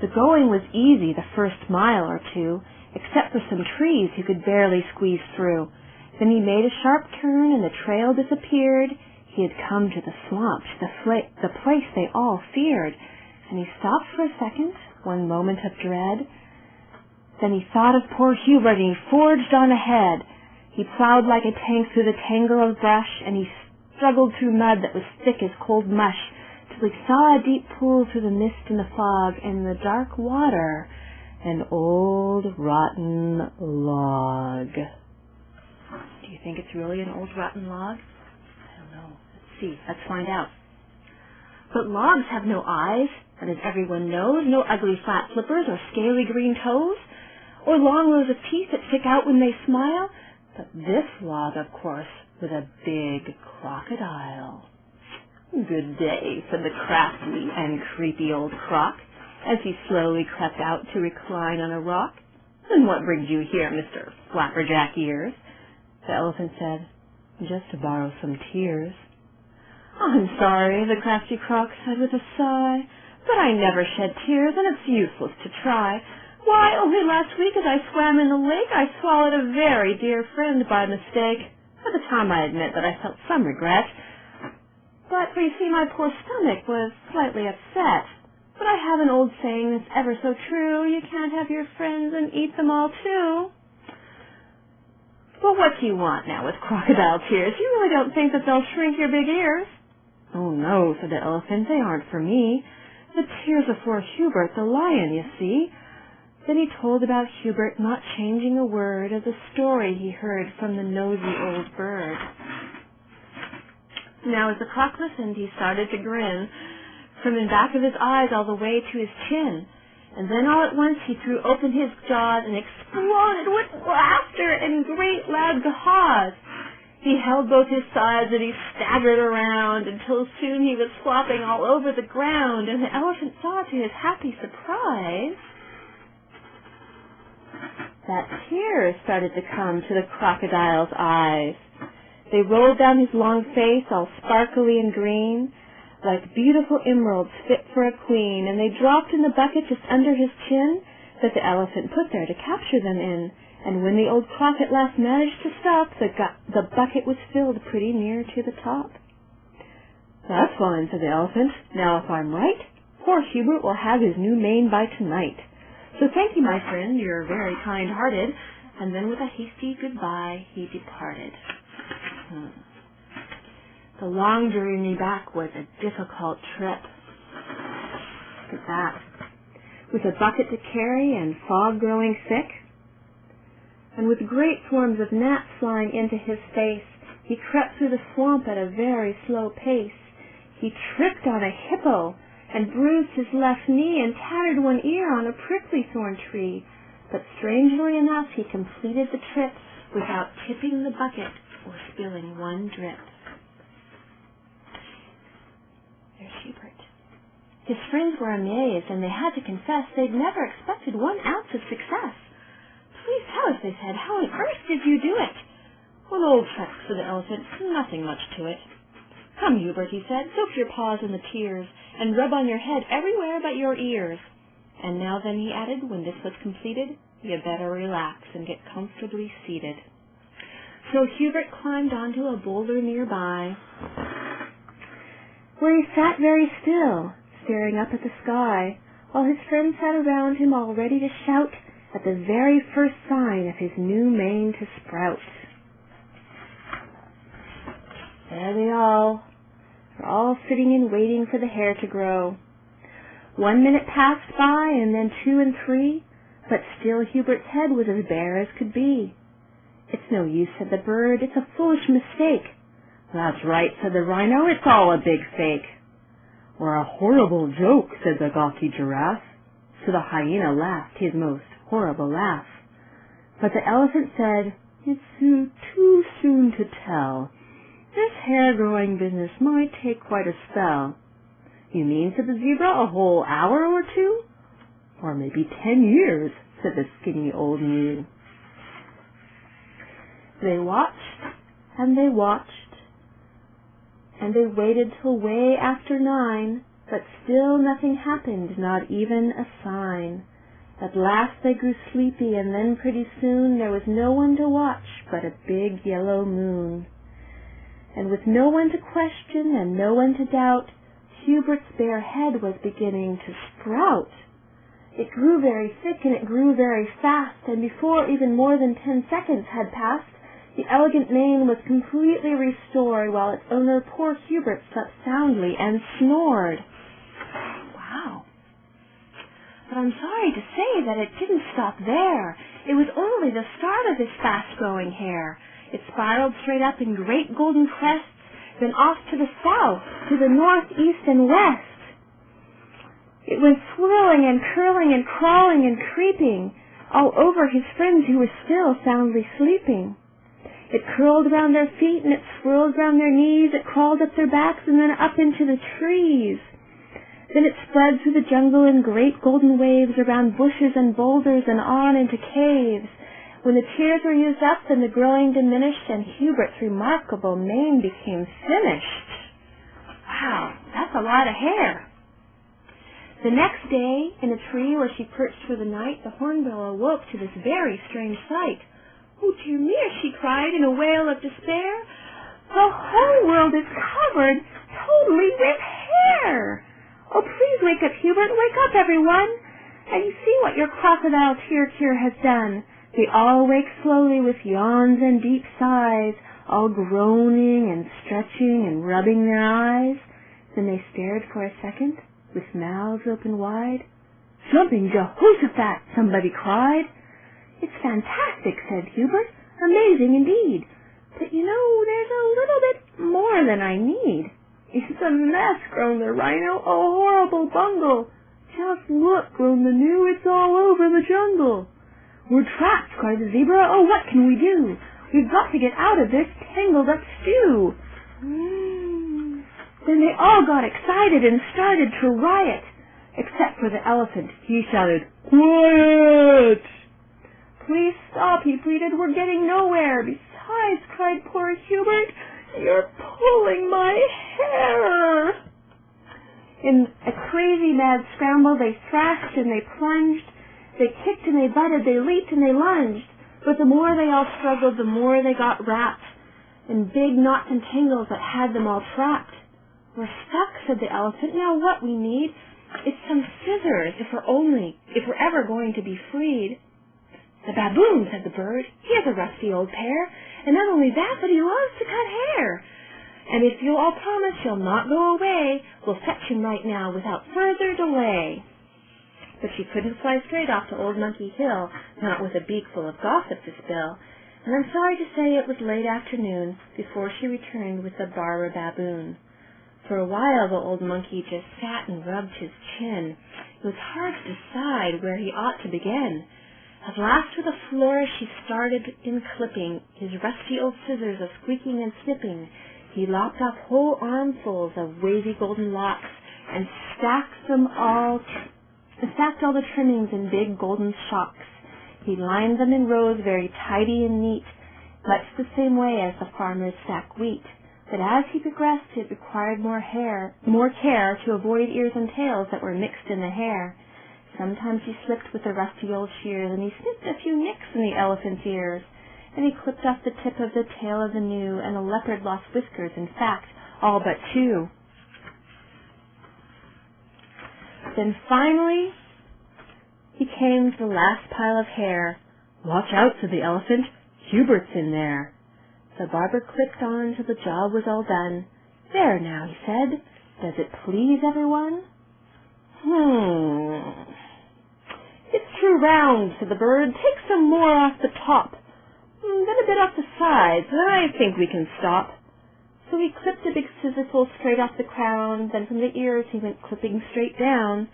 The going was easy the first mile or two, except for some trees he could barely squeeze through. Then he made a sharp turn, and the trail disappeared. He had come to the swamp, to the place they all feared, and he stopped for a second, one moment of dread. Then he thought of poor Hubert, and he forged on ahead. He plowed like a tank through the tangle of brush, and he struggled through mud that was thick as cold mush, till he saw a deep pool through the mist and the fog, and in the dark water an old rotten log. Do you think it's really an old rotten log? I don't know. Let's see. Let's find out. But logs have no eyes, and as everyone knows, no ugly flat flippers or scaly green toes, or long rows of teeth that stick out when they smile. But this log, of course, was a big crocodile. "Good day," said the crafty and creepy old croc, as he slowly crept out to recline on a rock. "And what brings you here, Mr. Flapperjack Ears?" The elephant said, "Just to borrow some tears." "I'm sorry," the crafty croc said with a sigh, "but I never shed tears, and it's useless to try. Why, only last week as I swam in the lake, I swallowed a very dear friend by mistake. At the time I admit that I felt some regret. But, you see, my poor stomach was slightly upset. But I have an old saying that's ever so true, you can't have your friends and eat them all too." "Well, what do you want now with crocodile tears? You really don't think that they'll shrink your big ears?" "Oh, no," said the elephant, "they aren't for me. The tears are for Hubert the lion, you see." Then he told about Hubert not changing a word of the story he heard from the nosy old bird. Now, as the croc listened, he started to grin, from the back of his eyes all the way to his chin. And then all at once he threw open his jaws and exploded with laughter and great loud guffaws. He held both his sides and he staggered around until soon he was flopping all over the ground, and the elephant saw to his happy surprise that tears started to come to the crocodile's eyes. They rolled down his long face, all sparkly and green, like beautiful emeralds fit for a queen, and they dropped in the bucket just under his chin that the elephant put there to capture them in. And when the old croc at last managed to stop, the bucket was filled pretty near to the top. "That's fine," said the elephant. "Now, if I'm right, poor Hubert will have his new mane by tonight. So thank you, my friend, you're very kind-hearted." And then with a hasty goodbye, he departed. The long journey back was a difficult trip. Look at that. With a bucket to carry and fog growing thick, and with great swarms of gnats flying into his face, he crept through the swamp at a very slow pace. He tripped on a hippo and bruised his left knee and tattered one ear on a prickly thorn tree. But strangely enough, he completed the trip without tipping the bucket or spilling one drip. There's Hubert. His friends were amazed, and they had to confess they'd never expected 1 ounce of success. "Please tell us," they said, "how on earth did you do it?" "An old trick," said the elephant. "Nothing much to it." "Come, Hubert," he said, "soak your paws in the tears, and rub on your head everywhere but your ears. And now then," he added, when this was completed, "you better relax and get comfortably seated." So Hubert climbed onto a boulder nearby, where he sat very still, staring up at the sky, while his friends sat around him all ready to shout at the very first sign of his new mane to sprout. There they all were, all sitting and waiting for the hair to grow. 1 minute passed by, and then 2 and 3, but still Hubert's head was as bare as could be. "It's no use," said the bird. "It's a foolish mistake." "That's right," said the rhino. "It's all a big fake." "Or a horrible joke," said the gawky giraffe. So the hyena laughed his most horrible laugh. But the elephant said, "It's too soon to tell. This hair-growing business might take quite a spell." "You mean," said the zebra, "a whole hour or 2? "Or maybe 10 years, said the skinny old mule. They watched, and they watched, and they waited till way after 9, But still nothing happened, not even a sign. At last they grew sleepy, and then pretty soon there was no one to watch but a big yellow moon. And with no one to question and no one to doubt, Hubert's bare head was beginning to sprout. It grew very thick and it grew very fast, and before even more than 10 seconds had passed, the elegant mane was completely restored, while its owner, poor Hubert, slept soundly and snored. Wow. But I'm sorry to say that it didn't stop there. It was only the start of his fast-growing hair. It spiraled straight up in great golden crests, then off to the south, to the north, east, and west. It went swirling and curling and crawling and creeping all over his friends who were still soundly sleeping. It curled round their feet, and it swirled round their knees. It crawled up their backs and then up into the trees. Then it spread through the jungle in great golden waves around bushes and boulders and on into caves. When the tears were used up, then the growing diminished, and Hubert's remarkable mane became finished. Wow, that's a lot of hair. The next day, in a tree where she perched for the night, the hornbill awoke to this very strange sight. "Oh, dear me," she cried in a wail of despair. "The whole world is covered totally with hair! Oh, please wake up, Hubert, wake up, everyone! And you see what your crocodile Tir has done." They all waked slowly with yawns and deep sighs, all groaning and stretching and rubbing their eyes. Then they stared for a second, with mouths open wide. "Jumping Jehoshaphat!" somebody cried. "It's fantastic," said Hubert. "Amazing indeed. But you know, there's a little bit more than I need." "It's a mess," groaned the rhino. "A horrible bungle." "Just look," groaned the gnu. "It's all over the jungle." "We're trapped," cried the zebra. "Oh, what can we do? We've got to get out of this tangled-up stew." Then they all got excited and started to riot, except for the elephant. He shouted, "Quiet!" "Please stop," he pleaded. "We're getting nowhere." "Besides," cried poor Hubert, "you're pulling my hair." In a crazy mad scramble, they thrashed and they plunged. They kicked and they butted, they leaped and they lunged. But the more they all struggled, the more they got wrapped in big knots and tangles that had them all trapped. "We're stuck," said the elephant. "Now what we need is some scissors if we're ever going to be freed." "The baboon," said the bird. "He has a rusty old pair, and not only that, but he loves to cut hair. And if you'll all promise you'll not go away, we'll fetch him right now without further delay." But she couldn't fly straight off to Old Monkey Hill, not with a beak full of gossip to spill, and I'm sorry to say it was late afternoon before she returned with the Barber baboon. For a while the old monkey just sat and rubbed his chin. It was hard to decide where he ought to begin. At last, with a flourish, he started in clipping, his rusty old scissors a-squeaking and snipping. He lopped off whole armfuls of wavy golden locks and stacked all the trimmings in big golden shocks. He lined them in rows very tidy and neat, much the same way as the farmers stack wheat. But as he progressed, it required more care to avoid ears and tails that were mixed in the hair. Sometimes he slipped with the rusty old shears, and he snipped a few nicks in the elephant's ears. And he clipped off the tip of the tail of the gnu, and the leopard lost whiskers, in fact, all but 2. Then finally he came to the last pile of hair. "Watch out," said the elephant. "Hubert's in there." The barber clipped on till the job was all done. "There now," he said. "Does it please everyone?" "It's too round," said the bird. "Take some more off the top. Then a bit off the sides, then I think we can stop." So he clipped a big scissorful straight off the crown, then from the ears he went clipping straight down.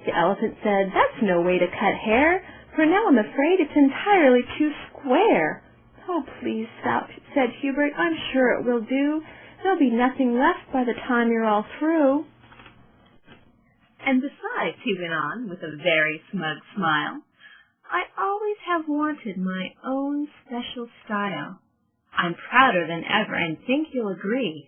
The elephant said, "That's no way to cut hair, for now I'm afraid it's entirely too square." "Oh, please stop," said Hubert. "I'm sure it will do. There'll be nothing left by the time you're all through." "And besides," he went on, with a very smug smile, "I always have wanted my own special style. I'm prouder than ever, and think you'll agree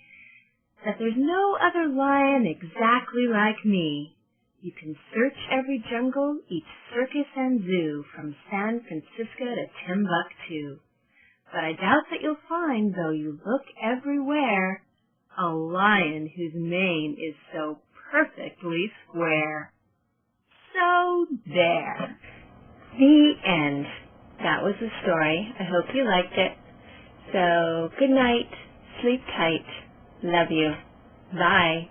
that there's no other lion exactly like me. You can search every jungle, each circus and zoo, from San Francisco to Timbuktu. But I doubt that you'll find, though you look everywhere, a lion whose mane is so perfectly square. So there. The end. That was the story. I hope you liked it. So good night. Sleep tight. Love you. Bye.